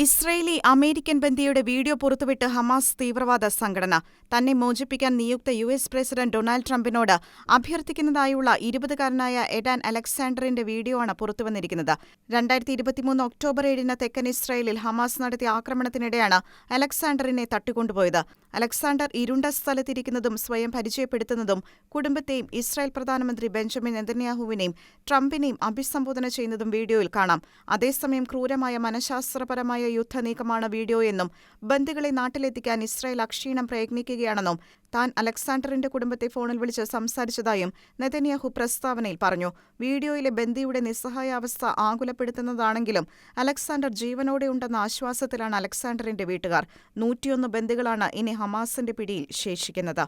Israeli American ബന്ദിയുടെ video പുറത്തുവിട്ട് Hamas തീവ്രവാദ സംഘടന തന്നെ മോചിപ്പിക്കാൻ നിയുക്ത യു.എസ്. പ്രസിഡന്റ് ഡൊണാൾഡ് ട്രംപിനോട് അഭ്യർത്ഥിക്കുന്നതായുള്ള 20-കാരനായ എഡാൻ അലക്സാണ്ടറിന്റെ വീഡിയോ ആണ് പുറത്തുവന്നിരിക്കുന്നത്. 2023 ഒക്ടോബർ 7-ന് തെക്കൻ ഇസ്രയേലിൽ ഹമാസ് നടത്തിയ ആക്രമണത്തിനിടെയാണ് അലക്സാണ്ടറിനെ തട്ടിക്കൊണ്ടുപോയത്. അലക്സാണ്ടർ ഇരുണ്ട സ്ഥലത്തിരിക്കുന്നതും സ്വയം പരിചയപ്പെടുത്തുന്നതും കുടുംബത്തെയും ഇസ്രായേൽ പ്രധാനമന്ത്രി ബെഞ്ചമിൻ നെതന്യാഹുവിനെയും ട്രംപിനെയും അഭിസംബോധന ചെയ്യുന്നതും വീഡിയോയിൽ കാണാം. അതേസമയം ക്രൂരമായ മനഃശാസ്ത്രപരമായ യുദ്ധനീക്കമാണ് വീഡിയോയെന്നും ബന്ദികളെ നാട്ടിലെത്തിക്കാൻ ഇസ്രായേൽ അക്ഷീണം പ്രയത്നിക്കുകയാണെന്നും താൻ അലക്സാണ്ടറിന്റെ കുടുംബത്തെ ഫോണിൽ വിളിച്ച് സംസാരിച്ചതായും നെതന്യാഹു പ്രസ്താവനയിൽ പറഞ്ഞു. വീഡിയോയിലെ ബന്ദിയുടെ നിസ്സഹായാവസ്ഥ ആകുലപ്പെടുത്തുന്നതാണെങ്കിലും അലക്സാണ്ടർ ജീവനോടെയുണ്ടെന്ന ആശ്വാസത്തിലാണ് അലക്സാണ്ടറിന്റെ വീട്ടുകാർ. 101 ബന്ദികളാണ് ഇനി ഹമാസിന്റെ പിടിയിൽ ശേഷിക്കുന്നത്.